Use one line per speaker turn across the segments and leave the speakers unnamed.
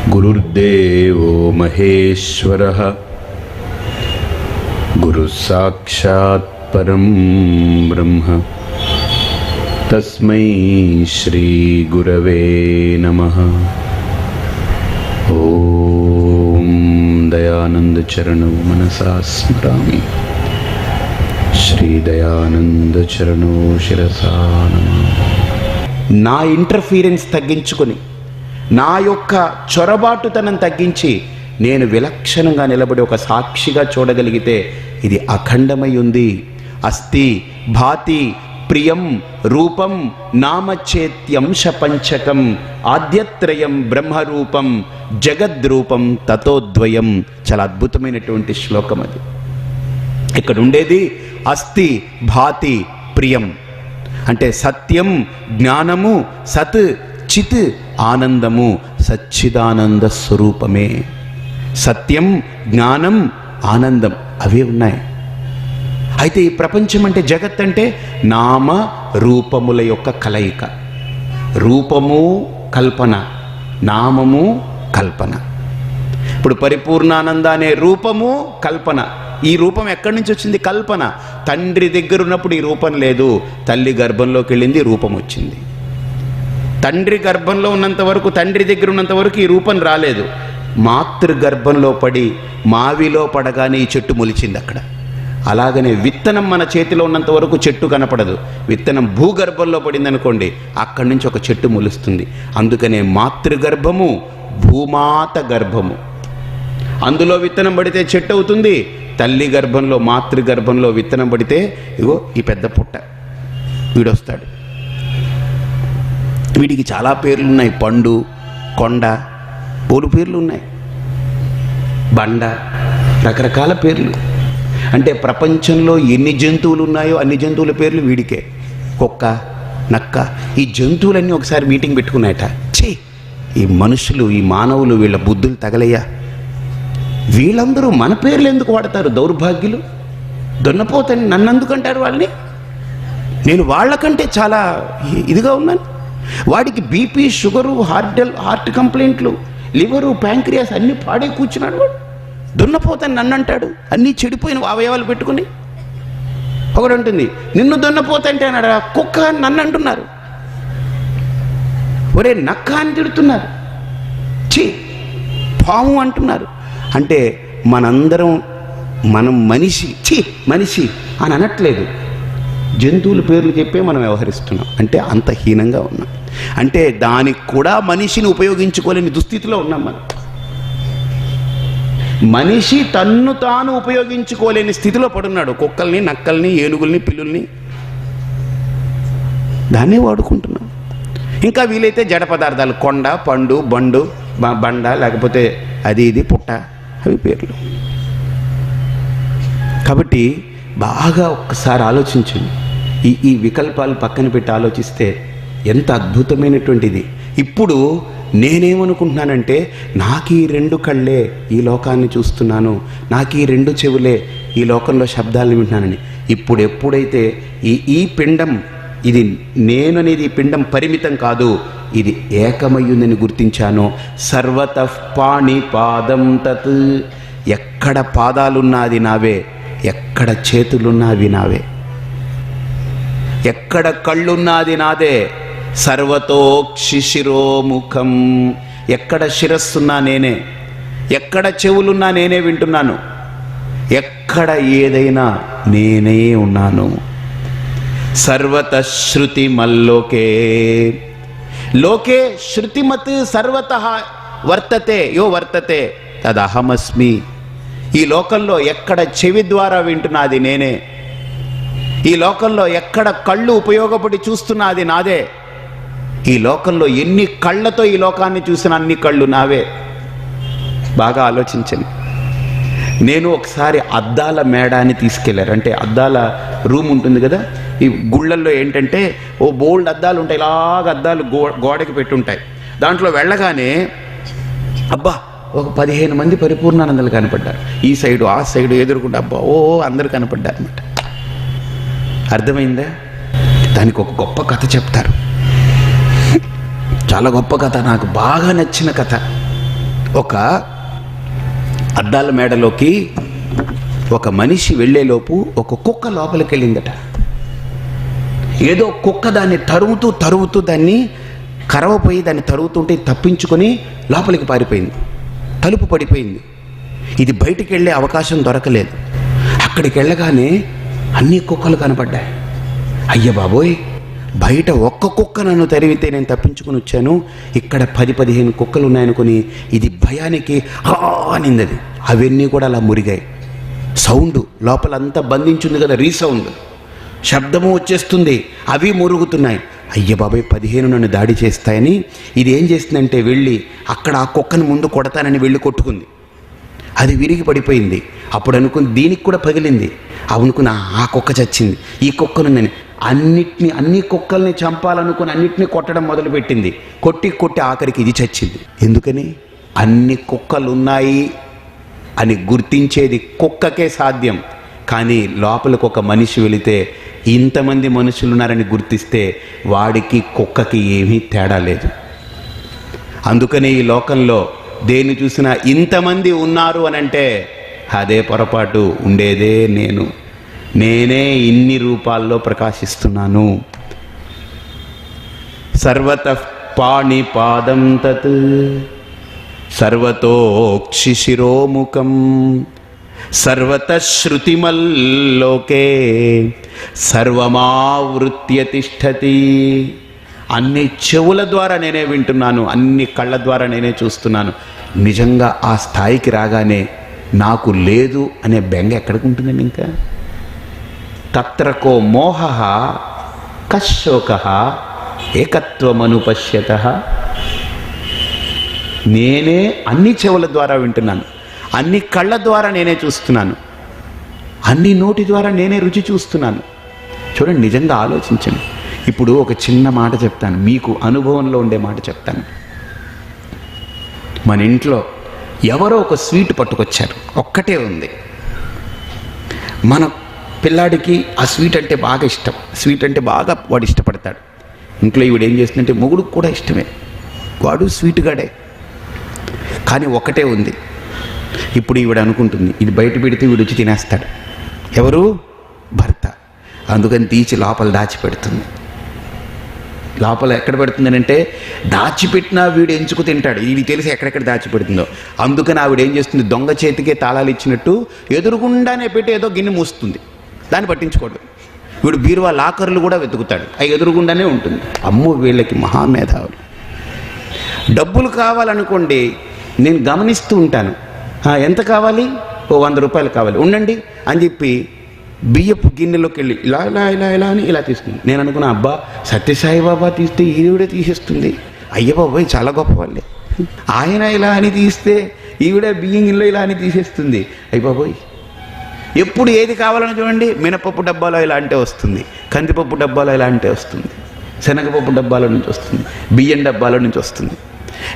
गुरुर्देवो महेश्वरः गुरुसाक्षात् परं ब्रह्म तस्मै श्री गुरवे नमः। ओम दयानंद चरणौ मनसा स्मरामि, श्री दयानंद चरणौ शिरसा नमामि।
నా ఇంటర్ఫీరెన్స్ తగ్గించుకొని, నా యొక్క చొరబాటుతనం తగ్గించి నేను విలక్షణంగా నిలబడి ఒక సాక్షిగా చూడగలిగితే ఇది అఖండమై ఉంది. అస్థి భాతి ప్రియం రూపం నామచేత్యంశ పంచకం ఆద్యత్రయం బ్రహ్మరూపం జగద్రూపం తతోద్వయం. చాలా అద్భుతమైనటువంటి శ్లోకం అది. ఇక్కడ ఉండేది అస్థి భాతి ప్రియం అంటే సత్యం, జ్ఞానము, సత్, చిత్, ఆనందము, సచ్చిదానంద స్వరూపమే. సత్యం, జ్ఞానం, ఆనందం అవే ఉన్నాయి. అయితే ఈ ప్రపంచం అంటే, జగత్ అంటే నామ రూపముల యొక్క కలయిక. రూపము కల్పన, నామము కల్పన. ఇప్పుడు పరిపూర్ణానంద అనే రూపము కల్పన. ఈ రూపం ఎక్కడి నుంచి వచ్చింది? కల్పన. తండ్రి దగ్గర ఉన్నప్పుడు ఈ రూపం లేదు, తల్లి గర్భంలోకి వెళ్ళింది, రూపం వచ్చింది. తండ్రి గర్భంలో ఉన్నంత వరకు, తండ్రి దగ్గర ఉన్నంత వరకు ఈ రూపం రాలేదు. మాతృ గర్భంలో పడి మావిలో పడగానే ఈ చెట్టు మొలిచింది అక్కడ. అలాగనే విత్తనం మన చేతిలో ఉన్నంత వరకు చెట్టు కనపడదు. విత్తనం భూగర్భంలో పడింది అనుకోండి, అక్కడి నుంచి ఒక చెట్టు మొలుస్తుంది. అందుకనే మాతృగర్భము, భూమాత గర్భము. అందులో విత్తనం పడితే చెట్టు అవుతుంది. తల్లి గర్భంలో, మాతృగర్భంలో విత్తనం పడితే ఇగో ఈ పెద్ద పుట్ట వీడొస్తాడు. వీడికి చాలా పేర్లు ఉన్నాయి. పండు, కొండ, పోలు పేర్లు ఉన్నాయి, బండ, రకరకాల పేర్లు. అంటే ప్రపంచంలో ఎన్ని జంతువులు ఉన్నాయో అన్ని జంతువుల పేర్లు వీడికే. కుక్క, నక్క, ఈ జంతువులన్నీ ఒకసారి మీటింగ్ పెట్టుకున్నాయట. ఛీ, ఈ మనుషులు, ఈ మానవులు, వీళ్ళ బుద్ధులు తగలయ్యా, వీళ్ళందరూ మన పేర్లు ఎందుకు వాడతారు? దౌర్భాగ్యులు, దొన్నపోతని నన్ను ఎందుకంటారు వాళ్ళని? నేను వాళ్ళకంటే చాలా ఇదిగా ఉన్నాను. వాడికి బీపీ, షుగరు, హార్ట్ కంప్లైంట్లు, లివరు, ప్యాంక్రియాస్ అన్నీ పాడే కూర్చున్నాడు వాడు. దున్నపోతని నన్ను అంటాడు, అన్నీ చెడిపోయిన అవయవాలు పెట్టుకుని. ఒకడు ఉంటుంది, నిన్ను దున్నపోతంటే అన్నాడు, కుక్క అని నన్ను అంటున్నారు, ఒరే నక్క అని తిడుతున్నారు, ఛీ పాము అంటున్నారు. అంటే మనందరం, మనం మనిషి, ఛీ మనిషి అని అనట్లేదు, జంతువుల పేర్లు చెప్పే మనం వ్యవహరిస్తున్నాం. అంటే అంత హీనంగా ఉన్నాం. అంటే దానికి కూడా మనిషిని ఉపయోగించుకోలేని దుస్థితిలో ఉన్నాం మనం. మనిషి తన్ను తాను ఉపయోగించుకోలేని స్థితిలో పడున్నాడు. కుక్కల్ని, నక్కల్ని, ఏనుగుల్ని, పిల్లుల్ని దాన్నే వాడుకుంటున్నాం. ఇంకా వీలైతే జడ పదార్థాలు, కొండ, పండు, బండు, బండ, లేకపోతే అది ఇది పుట్ట, అవి పేర్లు. కాబట్టి బాగా ఒక్కసారి ఆలోచించండి. ఈ వికల్పాలు పక్కన పెట్టి ఆలోచిస్తే ఎంత అద్భుతమైనటువంటిది. ఇప్పుడు నేనేమనుకుంటున్నానంటే, నాకు ఈ రెండు కళ్ళే ఈ లోకాన్ని చూస్తున్నాను, నాకు ఈ రెండు చెవులే ఈ లోకంలో శబ్దాలను వింటున్నానని. ఇప్పుడు ఎప్పుడైతే ఈ పిండం, ఇది నేను అనేది ఈ పిండం పరిమితం కాదు, ఇది ఏకమయ్యుందని గుర్తించాను. సర్వతః పాణి పాదం తత్. ఎక్కడ పాదాలున్నది నావే, ఎక్కడ చేతులున్నవి నావే, ఎక్కడ కళ్ళున్నది నాదే. సర్వతోక్షిశిరోముఖం. ఎక్కడ శిరస్సున్నా నేనే, ఎక్కడ చెవులున్నా నేనే వింటున్నాను, ఎక్కడ ఏదైనా నేనే ఉన్నాను. సర్వతః శృతిమల్లోకే. లోకే శృతిమత్ సర్వతః వర్తతే యో వర్తతే తదహమస్మి. ఈ లోకంలో ఎక్కడ చెవి ద్వారా వింటున్నది నేనే, ఈ లోకంలో ఎక్కడ కళ్ళు ఉపయోగపడి చూస్తున్నది నాదే, ఈ లోకంలో ఎన్ని కళ్ళతో ఈ లోకాన్ని చూసిన అన్ని కళ్ళు నావే. బాగా ఆలోచించండి. నేను ఒకసారి అద్దాల మేడాన్ని తీసుకెళ్లారు. అంటే అద్దాల రూమ్ ఉంటుంది కదా, ఈ గుళ్ళల్లో ఏంటంటే ఓ బోల్డ్ అద్దాలు ఉంటాయి, ఇలాగ అద్దాలు గోడకి పెట్టుంటాయి. దాంట్లో వెళ్ళగానే అబ్బా ఒక 15 మంది పరిపూర్ణానందలు కనపడ్డారు. ఈ సైడు ఆ సైడు ఎదురుకుంటే అబ్బా ఓ అందరు కనపడ్డారు అనమాట. అర్థమైందా? దానికి ఒక గొప్ప కథ చెప్తారు. చాలా గొప్ప కథ, నాకు బాగా నచ్చిన కథ. ఒక అద్దాల మేడలోకి ఒక మనిషి వెళ్ళేలోపు ఒక కుక్క లోపలికి వెళ్ళిందట. ఏదో కుక్క దాన్ని తరువుతూ దాన్ని కరవపోయి దాన్ని తరుగుతుంటే తప్పించుకొని లోపలికి పారిపోయింది. తలుపు పడిపోయింది. ఇది బయటికి వెళ్ళే అవకాశం దొరకలేదు. అక్కడికి వెళ్ళగానే అన్ని కుక్కలు కనపడ్డాయి. అయ్య బాబోయ్, బయట ఒక్క కుక్క నన్ను తరివితే నేను తప్పించుకుని వచ్చాను, ఇక్కడ 10-15 కుక్కలు ఉన్నాయనుకుని ఇది భయానికి అనింది. అది అవన్నీ కూడా అలా మురిగాయి. సౌండ్ లోపలంతా బంధించింది కదా, రీసౌండ్, శబ్దము వచ్చేస్తుంది, అవి మురుగుతున్నాయి. అయ్య బాబాయ్ 15 నన్ను దాడి చేస్తాయని ఇది ఏం చేసిందంటే వెళ్ళి అక్కడ ఆ కుక్కను ముందు కొడతానని వెళ్ళి కొట్టుకుంది. అది విరిగి పడిపోయింది. అప్పుడు అనుకుని దీనికి కూడా పగిలింది. అనుకుని ఆ కుక్క చచ్చింది. ఈ కుక్కను నేను అన్ని కుక్కల్ని చంపాలనుకుని అన్నిటినీ కొట్టడం మొదలుపెట్టింది. కొట్టి ఆఖరికి ఇది చచ్చింది. ఎందుకని? అన్ని కుక్కలు ఉన్నాయి అని గుర్తించేది కుక్కకే సాధ్యం. కానీ లోపలికి ఒక మనిషి వెళితే ఇంతమంది మనుషులు ఉన్నారని గుర్తిస్తే వాడికి కుక్కకి ఏమీ తేడా లేదు. అందుకని ఈ లోకంలో దేన్ని చూసినా ఇంతమంది ఉన్నారు అని అంటే అదే పొరపాటు. ఉండేదే నేనే ఇన్ని రూపాల్లో ప్రకాశిస్తున్నాను. సర్వతః పాణిపాదం తత్ సర్వతోక్షి శిరోముఖం సర్వతః శృతిమల్లోకే సర్వమావృత్య తిష్టతి. అన్ని చెవుల ద్వారా నేనే వింటున్నాను, అన్ని కళ్ళ ద్వారా నేనే చూస్తున్నాను. నిజంగా ఆ స్థాయికి రాగానే నాకు లేదు అనే బెంగ ఎక్కడికి ఉంటుందండి? ఇంకా తత్రకో మోహ కశోక ఏకత్వమనుపశ్యత. నేనే అన్ని చెవుల ద్వారా వింటున్నాను, అన్ని కళ్ళ ద్వారా నేనే చూస్తున్నాను, అన్ని నోటి ద్వారా నేనే రుచి చూస్తున్నాను. చూడండి, నిజంగా ఆలోచించండి. ఇప్పుడు ఒక చిన్న మాట చెప్తాను, మీకు అనుభవంలో ఉండే మాట చెప్తాను. మన ఇంట్లో ఎవరో ఒక స్వీట్ పట్టుకొచ్చారు, ఒక్కటే ఉంది. మన పిల్లాడికి ఆ స్వీట్ అంటే బాగా ఇష్టం, స్వీట్ అంటే బాగా వాడు ఇష్టపడతాడు. ఇంట్లో ఈవిడ ఏం చేస్తుందంటే మొగుడుకు కూడా ఇష్టమే, వాడు స్వీట్ గాడే. కానీ ఒక్కటే ఉంది. ఇప్పుడు ఈవిడ అనుకుంటుంది ఇది బయట పెడితే వీడు వచ్చి తినేస్తాడు. ఎవరు? భర్త. అందుకని తీసి లోపల దాచిపెడుతుంది. లోపల ఎక్కడ పెడుతుందని అంటే దాచిపెట్టినా వీడు ఎంచుకు తింటాడు. ఇది తెలిసి ఎక్కడెక్కడ దాచిపెడుతుందో. అందుకని ఆవిడ ఏం చేస్తుంది, దొంగ చేతికే తాళాలు ఇచ్చినట్టు ఎదురుగుండానే పెట్టి ఏదో గిన్నె మూస్తుంది, దాన్ని పట్టించుకోడు. వీడు బీరువా లాకర్లు కూడా వెతుకుతాడు, అవి ఎదురుగుండానే ఉంటుంది. అమ్మో, వీళ్ళకి మహామేధావులు. డబ్బులు కావాలనుకోండి, నేను గమనిస్తూ ఉంటాను. ఎంత కావాలి? ఓ 100 రూపాయలు కావాలి, ఉండండి అని చెప్పి బియ్యపు గిన్నెలోకి వెళ్ళి ఇలా ఇలా ఇలా ఇలా అని ఇలా తీసుకుంది. నేను అనుకున్నా, అబ్బా సత్యసాయి బాబా తీస్తే ఈవిడే తీసేస్తుంది, అయ్య బాబోయ్ చాలా గొప్ప వాళ్ళే. ఆయన ఇలా అని తీస్తే ఈవిడ బియ్యం గిన్నెలో ఇలా అని తీసేస్తుంది, అయ్య బాబోయ్. ఎప్పుడు ఏది కావాలని చూడండి, మినపప్పు డబ్బాలో ఇలా అంటే వస్తుంది, కందిపప్పు డబ్బాలో ఇలా అంటే వస్తుంది, శనగపప్పు డబ్బాలో నుంచి వస్తుంది, బియ్యం డబ్బాలో నుంచి వస్తుంది.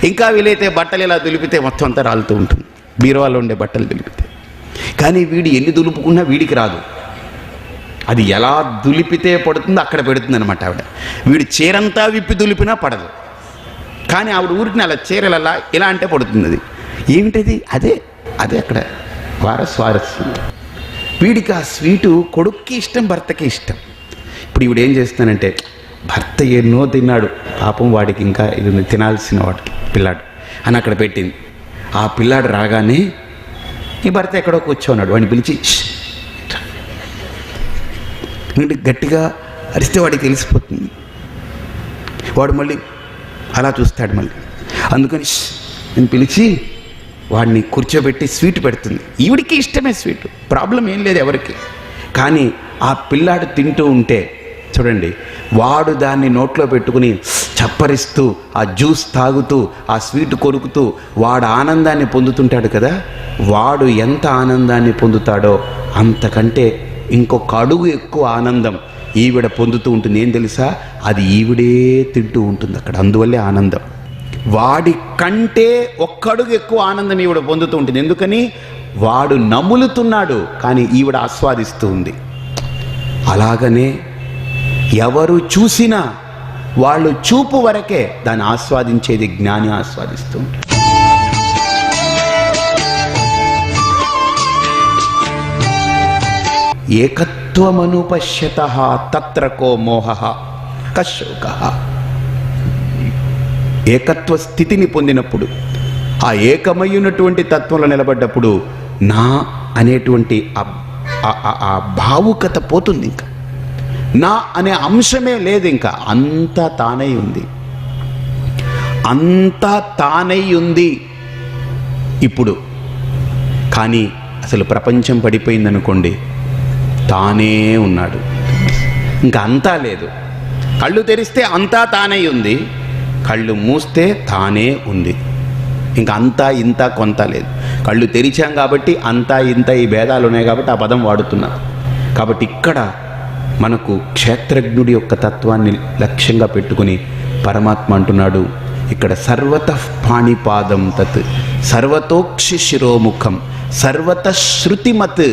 ఇంకా వీలైతే బట్టలు ఇలా దులిపితే మొత్తం అంతా రాలుతూ ఉంటుంది, బీరువాలో ఉండే బట్టలు దులిపితే. కానీ వీడు ఎన్ని దులుపుకున్నా వీడికి రాదు. అది ఎలా దులిపితే పడుతుందో అక్కడ పెడుతుంది అనమాట ఆవిడ. వీడు చీరంతా విప్పి దులిపినా పడదు, కానీ ఆవిడ ఊరికి అలా చీరలు ఇలా అంటే పడుతుంది. అది ఏమిటది? అదే అక్కడ స్వారస్యం. వీడికి ఆ స్వీటు కొడుక్కి ఇష్టం, భర్తకి ఇష్టం. ఇప్పుడు ఈవిడ ఏం చేస్తానంటే, భర్త ఎన్నో తిన్నాడు పాపం, వాడికి ఇంకా ఇది తినాల్సిన వాడికి పిల్లాడు అని అక్కడ పెట్టింది. ఆ పిల్లాడు రాగానే ఈ భర్త ఎక్కడో కూర్చోన్నాడు, వాడిని పిలిచి గట్టిగా అరిస్తే వాడికి తెలిసిపోతుంది. వాడు మళ్ళీ అలా చూస్తాడు మళ్ళీ. అందుకని నేను పిలిచి వాడిని కూర్చోబెట్టి స్వీట్ పెడుతుంది. ఈవిడికి ఇష్టమే స్వీట్, ప్రాబ్లం ఏం లేదు ఎవరికి. కానీ ఆ పిల్లాడు తింటూ ఉంటే చూడండి, వాడు దాన్ని నోట్లో పెట్టుకుని చప్పరిస్తూ ఆ జ్యూస్ తాగుతూ ఆ స్వీట్ కొరుకుతూ వాడు ఆనందాన్ని పొందుతుంటాడు కదా. వాడు ఎంత ఆనందాన్ని పొందుతాడో అంతకంటే ఇంకొక అడుగు ఎక్కువ ఆనందం ఈవిడ పొందుతూ ఉంటుంది. ఏం తెలుసా? అది ఈవిడే తింటూ ఉంటుంది అక్కడ, అందువల్లే ఆనందం. వాడి కంటే ఒక్కడుగు ఎక్కువ ఆనందం ఈవిడ పొందుతూ ఉంటుంది. ఎందుకని? వాడు నములుతున్నాడు, కానీ ఈవిడ ఆస్వాదిస్తూ ఉంది. అలాగనే ఎవరు చూసినా వాళ్ళు చూపు వరకే దాన్ని ఆస్వాదించేది జ్ఞాని ఆస్వాదిస్తూ ఉంటాడు. ఏకత్వమనుపశ్యతః తత్ర కో మోహః కశోకః. ఏకత్వ స్థితిని పొందినప్పుడు, ఆ ఏకమయ్యున్నటువంటి తత్వంలో నిలబడ్డప్పుడు నా అనేటువంటి ఆ భావుకత పోతుంది. ఇంకా నా అనే అంశమే లేదు. ఇంకా అంతా తానై ఉంది, అంతా తానై ఉంది ఇప్పుడు. కానీ అసలు ప్రపంచం పడిపోయిందనుకోండి, తానే ఉన్నాడు, ఇంకా అంతా లేదు. కళ్ళు తెరిస్తే అంతా తానై ఉంది, కళ్ళు మూస్తే తానే ఉంది. ఇంకా అంతా ఇంత కొంత లేదు. కళ్ళు తెరిచాం కాబట్టి అంతా ఇంత ఈ భేదాలు ఉన్నాయి కాబట్టి ఆ పదం వాడుతున్నాం. కాబట్టి ఇక్కడ మనకు క్షేత్రజ్ఞుడి యొక్క తత్వాన్ని లక్ష్యంగా పెట్టుకుని పరమాత్మ అంటున్నాడు ఇక్కడ, సర్వతః పాణిపాదం తత్ సర్వతోక్షి శిరోముఖం సర్వతః శృతిమత్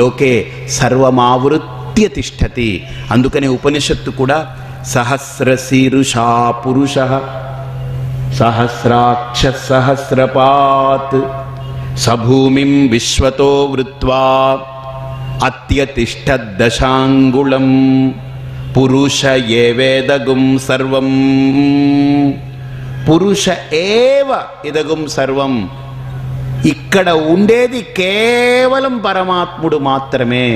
లోకే సర్వమావృత్య తిష్టతి. అందుకనే ఉపనిషత్తు కూడా సహస్రశీరుషా పురుష సహస్రాక్ష సహస్రపాత్ సభూమిం విశ్వతో వృత్వా అత్యతిష్టదశాంగుళం పురుష ఏవేదగుం సర్వం పురుష ఏవ ఇదగుం సర్వం. ఇక్కడ ఉండేది కేవలం పరమాత్ముడు మాత్రమే.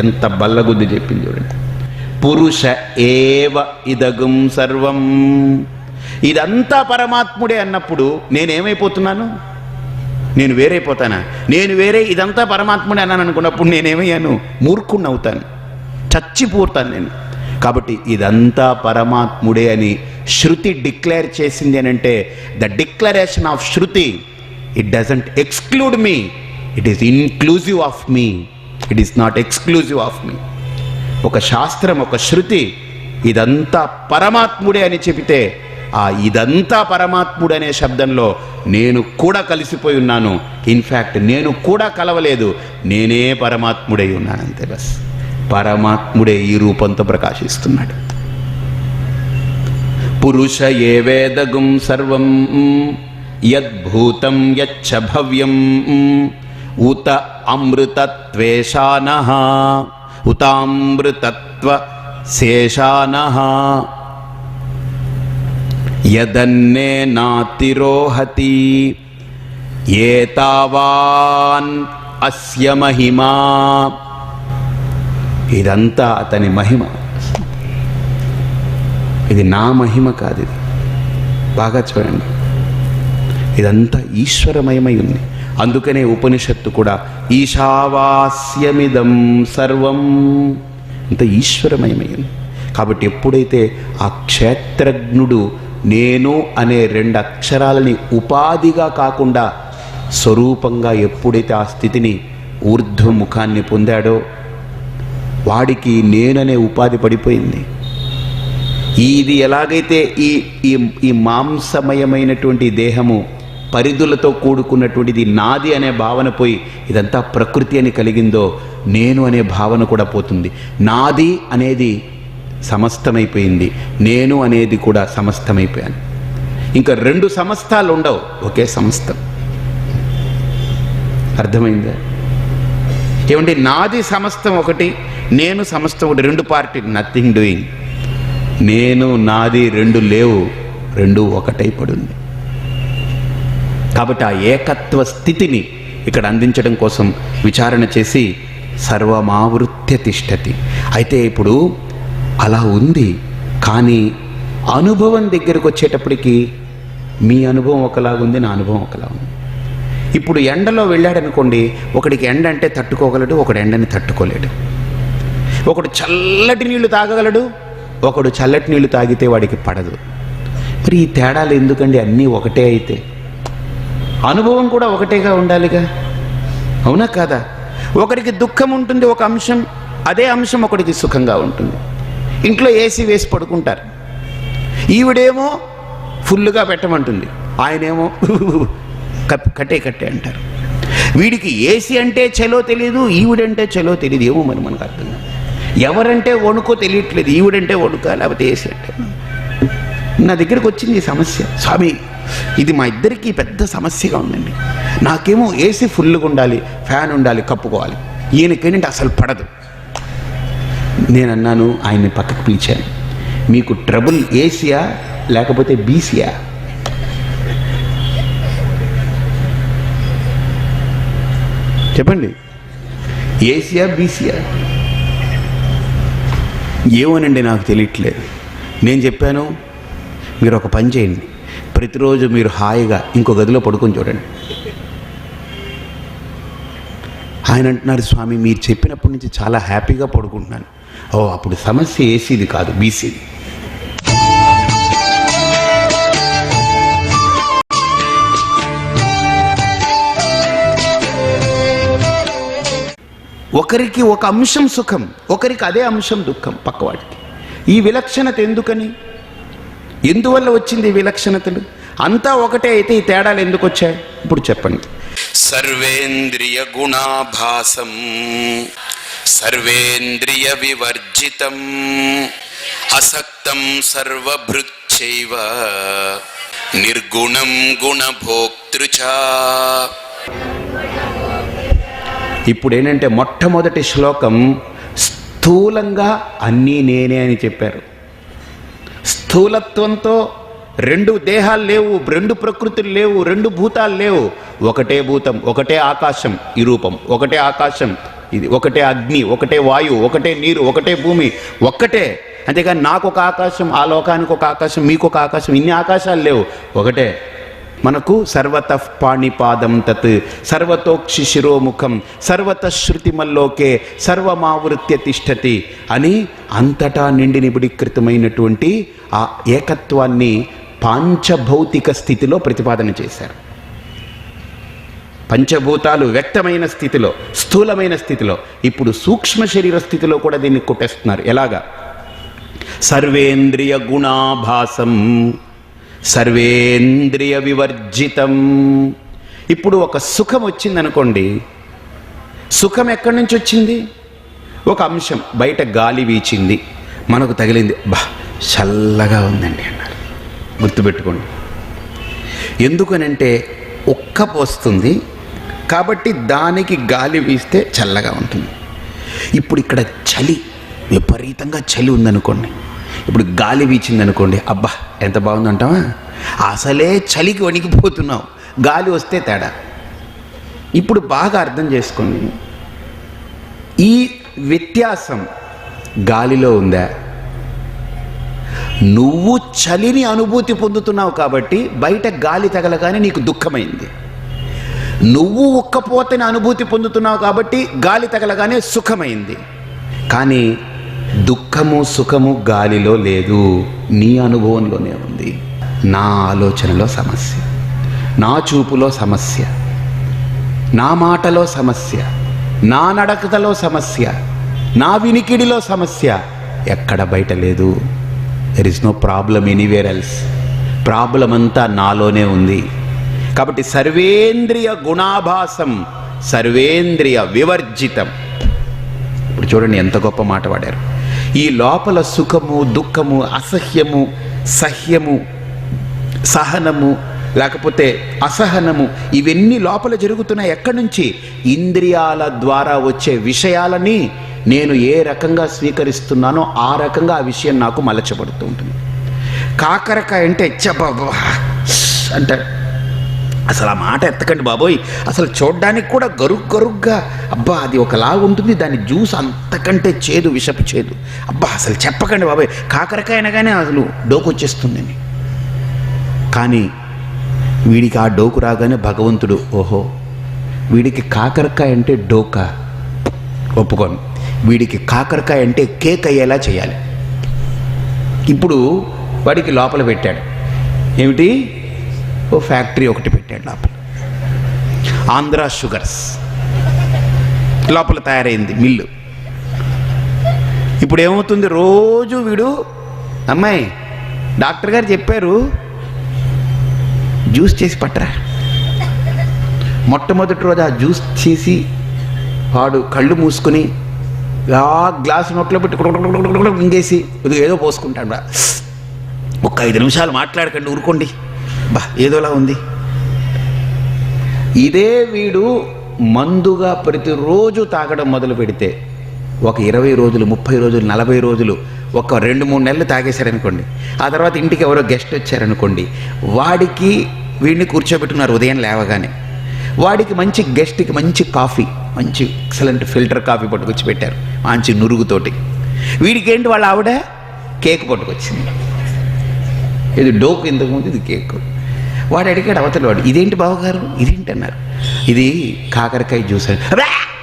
ఎంత బల్లగుద్ది చెప్పింది చూడండి. పురుష ఏవ ఇదగుం సర్వం. ఇదంతా పరమాత్ముడే అన్నప్పుడు నేనేమైపోతున్నాను? నేను వేరైపోతానా? నేను వేరే ఇదంతా పరమాత్ముడే అన్నాను అనుకున్నప్పుడు నేనేమయ్యాను? మూర్ఖుణ్ణి అవుతాను, చచ్చిపోతాను నేను. కాబట్టి ఇదంతా పరమాత్ముడే అని శృతి డిక్లేర్ చేసింది అని అంటే, the declaration of Shruti, it doesn't exclude me, it is inclusive of me, it is not exclusive of me. ఒక శాస్త్రం, ఒక శృతి ఇదంతా పరమాత్ముడే అని చెబితే, ఆ ఇదంతా పరమాత్ముడు అనే శబ్దంలో నేను కూడా కలిసిపోయి ఉన్నాను. ఇన్ఫ్యాక్ట్ నేను కూడా కలవలేదు, నేనే పరమాత్ముడై ఉన్నాను అంతే. బస్ పరమాత్ముడే ఈ రూపంతో ప్రకాశిస్తున్నాడు. పురుష ఏవేదగుం సర్వం యద్భూతం యచ్చ భవ్యం ఉత అమృతత్వేషానః ఉతామృతత్వ శేషానః యదన్నేనాతిరోహతి ఏతావాన్ అస్య మహిమా. ఇదంతా అతని మహిమ, ఇది నా మహిమ కాదు. ఇది బాగా చూడండి, ఇదంతా ఈశ్వరమయమై ఉంది. అందుకనే ఉపనిషత్తు కూడా ఈశావాస్యమిదం సర్వం, ఇంత ఈశ్వరమయమై ఉంది. కాబట్టి ఎప్పుడైతే ఆ క్షేత్రజ్ఞుడు నేను అనే రెండు అక్షరాలని ఉపాధిగా కాకుండా స్వరూపంగా ఎప్పుడైతే ఆ స్థితిని ఊర్ధ్వముఖాన్ని పొందాడో, వాడికి నేననే ఉపాధి పడిపోయింది. ఇది ఎలాగైతే ఈ మాంసమయమైనటువంటి దేహము పరిధులతో కూడుకున్నటువంటిది నాది అనే భావన పోయి ఇదంతా ప్రకృతి అని కలిగిందో, నేను అనే భావన కూడా పోతుంది. నాది అనేది సమస్తమైపోయింది, నేను అనేది కూడా సమస్తమైపోయాను. ఇంకా రెండు సమస్తాలు ఉండవు, ఒకే సమస్తం. అర్థమైందా? ఏమంటే నాది సమస్తం ఒకటి, నేను సమస్తం ఒకటి, రెండు పార్టీ, నథింగ్ డూయింగ్. నేను నాది రెండు లేవు, రెండు ఒకటై పడుంది. కాబట్టి ఆ ఏకత్వ స్థితిని ఇక్కడ అందించడం కోసం విచారణ చేసి సర్వమావృత్య తిష్టతి. అయితే ఇప్పుడు అలా ఉంది, కానీ అనుభవం దగ్గరకు వచ్చేటప్పటికి మీ అనుభవం ఒకలాగుంది, నా అనుభవం ఒకలా ఉంది. ఇప్పుడు ఎండలో వెళ్ళాడనుకోండి, ఒకడికి ఎండ అంటే తట్టుకోగలడు, ఒకడు ఎండని తట్టుకోలేడు. ఒకడు చల్లటి నీళ్లు తాగగలడు, ఒకడు చల్లటి నీళ్లు తాగితే వాడికి పడదు. మరి ఈ తేడాలు ఎందుకండి? అన్నీ ఒకటే అయితే అనుభవం కూడా ఒకటేగా ఉండాలిగా, అవునా కాదా? ఒకరికి దుఃఖం ఉంటుంది ఒక అంశం, అదే అంశం ఒకడికి సుఖంగా ఉంటుంది. ఇంట్లో ఏసీ వేసి పడుకుంటారు, ఈవిడేమో ఫుల్గా పెట్టమంటుంది, ఆయనేమో కట్టే అంటారు. వీడికి ఏసీ అంటే చలో తెలియదు, ఈవిడంటే చలో తెలియదు. ఏమో మరి మనకు అర్థం కాదు. ఎవరంటే వణుకో తెలియట్లేదు, ఈవిడంటే వణుక లేకపోతే ఏసీ అంటే. నా దగ్గరికి వచ్చింది ఈ సమస్య, స్వామి ఇది మా ఇద్దరికి పెద్ద సమస్యగా ఉందండి. నాకేమో ఏసీ ఫుల్గా ఉండాలి, ఫ్యాన్ ఉండాలి, కప్పుకోవాలి. ఈయనకేంటంటే అసలు పడదు. నేను అన్నాను, ఆయన్ని పక్కకు పిలిచాను, మీకు ట్రబుల్ ఏసియా లేకపోతే బీసీయా? చెప్పండి, ఏసియా బీసీయా? ఏమోనండి నాకు తెలియట్లేదు. నేను చెప్పాను, మీరు ఒక పని చేయండి, ప్రతిరోజు మీరు హాయిగా ఇంకో గదిలో పడుకొని చూడండి. ఆయన అంటున్నారు, స్వామి మీరు చెప్పినప్పటి నుంచి చాలా హ్యాపీగా పడుకుంటున్నాను. ఓ, అప్పుడు సమస్య ఏసీది కాదు, బీసీది. ఒకరికి ఒక అంశం సుఖం, ఒకరికి అదే అంశం దుఃఖం పక్కవాడికి. ఈ విలక్షణత ఎందుకని, ఎందువల్ల వచ్చింది ఈ విలక్షణతలు? అంతా ఒకటే అయితే ఈ తేడాలు ఎందుకు వచ్చాయి? ఇప్పుడు చెప్పండి. సర్వేంద్రియ గుణాభాసం సర్వేంద్రియ వివర్జితం అసక్తం సర్వభృచ్చైవ నిర్గుణం గుణభోక్తృచ. ఇప్పుడు ఏంటంటే మొట్టమొదటి శ్లోకం స్థూలంగా అన్నీ నేనే అని చెప్పారు. స్థూలత్వంతో రెండు దేహాలు లేవు, రెండు ప్రకృతులు లేవు, రెండు భూతాలు లేవు, ఒకటే భూతం, ఒకటే ఆకాశం, ఈ రూపం ఒకటే ఆకాశం, ఇది ఒకటే అగ్ని, ఒకటే వాయువు, ఒకటే నీరు, ఒకటే భూమి, ఒక్కటే. అంతేగాని నాకు ఒక ఆకాశం, ఆ లోకానికి ఒక ఆకాశం, మీకు ఒక ఆకాశం, ఇన్ని ఆకాశాలు లేవు, ఒకటే. మనకు సర్వతః పాణిపాదం తత్ సర్వతోక్షి శిరోముఖం సర్వతశ్రుతిమల్లోకే సర్వమావృత్య తిష్టతి అని అంతటా నిండి నిబిడీకృతమైనటువంటి ఆ ఏకత్వాన్ని పాంచభౌతిక స్థితిలో ప్రతిపాదన చేశారు. పంచభూతాలు వ్యక్తమైన స్థితిలో, స్థూలమైన స్థితిలో. ఇప్పుడు సూక్ష్మ శరీర స్థితిలో కూడా దీన్ని కొట్టేస్తున్నారు. ఎలాగా? సర్వేంద్రియ గుణాభాసం సర్వేంద్రియ వివర్జితం. ఇప్పుడు ఒక సుఖం వచ్చిందనుకోండి, సుఖం ఎక్కడి నుంచి వచ్చింది? ఒక అంశం, బయట గాలి వీచింది, మనకు తగిలింది, బా చల్లగా ఉందండి అన్నారు. గుర్తుపెట్టుకోండి. ఎందుకనంటే ఉక్క పోస్తుంది కాబట్టి దానికి గాలి వీస్తే చల్లగా ఉంటుంది. ఇప్పుడు ఇక్కడ చలి, విపరీతంగా చలి ఉందనుకోండి, ఇప్పుడు గాలి వీచిందనుకోండి, అబ్బా ఎంత బాగుందంటావా? అసలే చలికి వణికిపోతున్నావు, గాలి వస్తే తేడా. ఇప్పుడు బాగా అర్థం చేసుకోండి, ఈ వ్యత్యాసం గాలిలో ఉందా? నువ్వు చలిని అనుభూతి పొందుతున్నావు కాబట్టి బయట గాలి తగలగానే నీకు దుఃఖమైంది. నువ్వు ఉక్కపోతని అనుభూతి పొందుతున్నావు కాబట్టి గాలి తగలగానే సుఖమైంది. కానీ దుఃఖము సుఖము గాలిలో లేదు, నీ అనుభవంలోనే ఉంది. నా ఆలోచనలో సమస్య, నా చూపులో సమస్య, నా మాటలో సమస్య, నా నడకతలో సమస్య, నా వినికిడిలో సమస్య, ఎక్కడ బయట లేదు. There is no problem anywhere else. Problem అంతా నాలోనే ఉంది. కాబట్టి సర్వేంద్రియ గుణాభాసం సర్వేంద్రియ వివర్జితం. ఇప్పుడు చూడండి ఎంత గొప్ప మాట వాడారు. ఈ లోపల సుఖము దుఃఖము అసహ్యము సహ్యము సహనము లేకపోతే అసహనము ఇవన్నీ లోపల జరుగుతున్నాయి. ఎక్కడి నుంచి? ఇంద్రియాల ద్వారా వచ్చే విషయాలని నేను ఏ రకంగా స్వీకరిస్తున్నానో ఆ రకంగా ఆ విషయం నాకు మలచబడుతూ ఉంటుంది. కాకరకాయ అంటే చబ్బా అంటారు, అసలు ఆ మాట ఎత్తకండి బాబోయ్, అసలు చూడ్డానికి కూడా గరుగ్గా, అబ్బా అది ఒకలాగా ఉంటుంది, దాని జ్యూస్ అంతకంటే చేదు, విషపు చేదు, అబ్బా అసలు చెప్పకండి బాబోయ్, కాకరకాయ అనగానే అసలు డోకు వచ్చేస్తుంది. కానీ వీడికి ఆ డోకు రాగానే భగవంతుడు, ఓహో వీడికి కాకరకాయ అంటే డోకా, ఒప్పుకోను, వీడికి కాకరకాయ అంటే కేక్ అయ్యేలా చేయాలి. ఇప్పుడు వాడికి లోపల పెట్టాడు ఏమిటి? ఓ ఫ్యాక్టరీ ఒకటి పెట్టాడు లోపల, ఆంధ్ర షుగర్స్ లోపల తయారైంది మిల్లు. ఇప్పుడు ఏమవుతుంది? రోజు వీడు, అమ్మాయి డాక్టర్ గారు చెప్పారు జ్యూస్ చేసి పట్టరా. మొట్టమొదటి రోజు ఆ జ్యూస్ చేసి వాడు కళ్ళు మూసుకొని ఆ గ్లాసు నోట్లో పెట్టి మింగేసి ఏదో పోసుకుంటాడు. ఒక 5 నిమిషాలు మాట్లాడకండి, ఊరుకోండి, బా ఏదోలా ఉంది. ఇదే వీడు మందుగా ప్రతిరోజు తాగడం మొదలు పెడితే ఒక 20 రోజులు, 30 రోజులు, 40 రోజులు, ఒక 2-3 నెలలు తాగేశారనుకోండి, ఆ తర్వాత ఇంటికి ఎవరో గెస్ట్ వచ్చారనుకోండి, వాడికి వీడిని కూర్చోబెట్టుకున్నారు ఉదయం లేవగానే, వాడికి మంచి గెస్ట్కి మంచి కాఫీ, మంచి ఎక్సలెంట్ ఫిల్టర్ కాఫీ పట్టుకొచ్చి పెట్టారు మంచి నురుగుతోటి. వీడికి ఏంటి వాళ్ళ ఆవిడ కేక్ పట్టుకొచ్చింది, ఇది డోకు ఇంతకుముందు, ఇది కేక్. వాడు అడిగాడు అవతల వాడు, ఇదేంటి బావగారు, ఇదేంటి అన్నారు. ఇది కాకరకాయ జ్యూస్ అని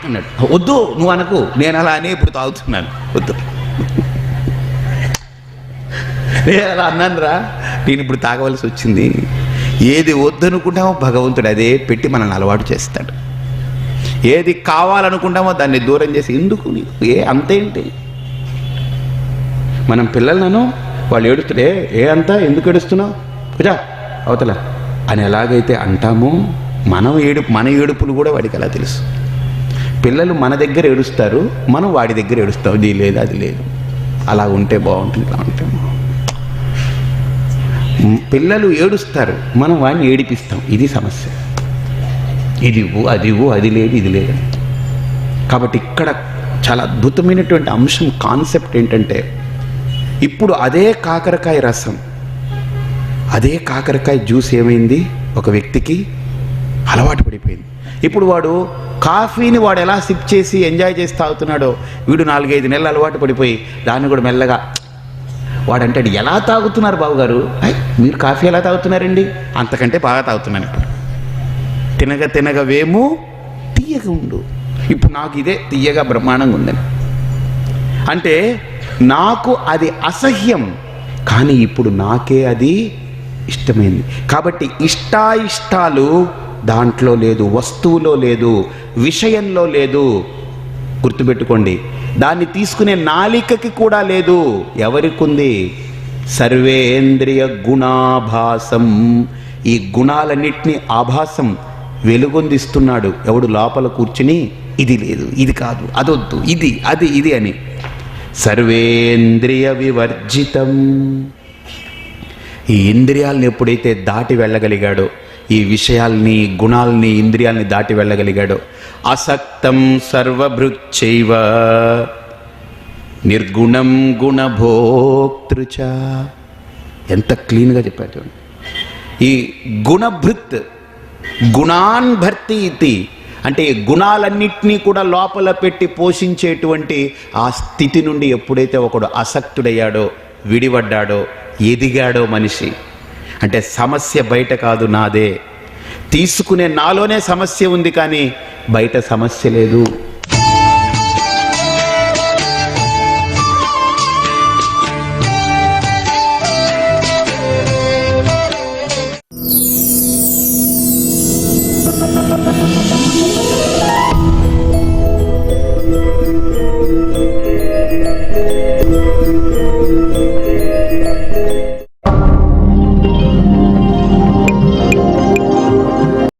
అన్నాడు. వద్దు నువ్వు అనకు, నేను అలా అని ఇప్పుడు తాగుతున్నాను, వద్దు. నేను అలా అన్నాను రా, నేను ఇప్పుడు తాగవలసి వచ్చింది. ఏది వద్దనుకుంటామో భగవంతుడు అదే పెట్టి మనల్ని అలవాటు చేస్తాడు. ఏది కావాలనుకుంటామో దాన్ని దూరం చేసి, ఎందుకు నీకు అంతేంటి. మనం పిల్లలను వాళ్ళు ఏడుస్తుంటే అంతా ఎందుకు ఏడుస్తున్నావు పూజా అవతల అని ఎలాగైతే అంటామో, మన ఏడుపులు కూడా వాడికి అలా తెలుసు. పిల్లలు మన దగ్గర ఏడుస్తారు, మనం వాడి దగ్గర ఏడుస్తాం, ఇది లేదు అది లేదు, అలా ఉంటే బాగుంటుంది, ఇలా ఉంటే పిల్లలు ఏడుస్తారు, మనం వాడిని ఏడిపిస్తాం, ఇది సమస్య. ఇది ఇవ్వు, అది ఇవ్వు, అది లేదు ఇది లేదు. కాబట్టి ఇక్కడ చాలా అద్భుతమైనటువంటి అంశం, కాన్సెప్ట్ ఏంటంటే, ఇప్పుడు అదే కాకరకాయ రసం, అదే కాకరకాయ జ్యూస్ ఏమైంది, ఒక వ్యక్తికి అలవాటు పడిపోయింది. ఇప్పుడు వాడు కాఫీని వాడు ఎలా సిప్ చేసి ఎంజాయ్ చేసి తాగుతున్నాడో, వీడు 4-5 నెలలు అలవాటు పడిపోయి దాన్ని కూడా మెల్లగా వాడు అంటాడు, ఎలా తాగుతున్నారు బావగారు, మీరు కాఫీ ఎలా తాగుతున్నారండి, అంతకంటే బాగా తాగుతున్నాను ఇప్పుడు, తినగ తినగ వేము తీయగా ఉండు, ఇప్పుడు నాకు ఇదే తీయగా బ్రహ్మాండంగా ఉందని. అంటే నాకు అది అసహ్యం, కానీ ఇప్పుడు నాకే అది ఇష్టమైంది. కాబట్టి ఇష్టాయిష్టాలు దాంట్లో లేదు, వస్తువులో లేదు, విషయంలో లేదు. గుర్తుపెట్టుకోండి, దాన్ని తీసుకునే నాలికకి కూడా లేదు. ఎవరికుంది? సర్వేంద్రియ గుణాభాసం. ఈ గుణాలన్నిటినీ ఆభాసం వెలుగొందిస్తున్నాడు ఎవడు? లోపల కూర్చుని ఇది లేదు, ఇది కాదు, అదొద్దు, ఇది అది ఇది అని. సర్వేంద్రియ వివర్జితం. ఈ ఇంద్రియాలను ఎప్పుడైతే దాటి వెళ్ళగలిగాడో, ఈ విషయాల్ని, గుణాల్ని, ఇంద్రియాల్ని దాటి వెళ్ళగలిగాడో, అసక్తం సర్వభృచ్చైవ నిర్గుణం గుణభోక్తృచ. ఎంత క్లీన్గా చెప్పారు చూడండి. ఈ గుణభృత్ గుణాన్ భర్తి ఇతి అంటే గుణాలన్నింటినీ కూడా లోపల పెట్టి పోషించేటువంటి ఆ స్థితి నుండి ఎప్పుడైతే ఒకడు ఆసక్తుడయ్యాడో, విడిపడ్డాడో, ఎదిగాడో మనిషి, అంటే సమస్య బయట కాదు, నాదే. తీసుకునే నాలోనే సమస్య ఉంది, కానీ బయట సమస్య లేదు.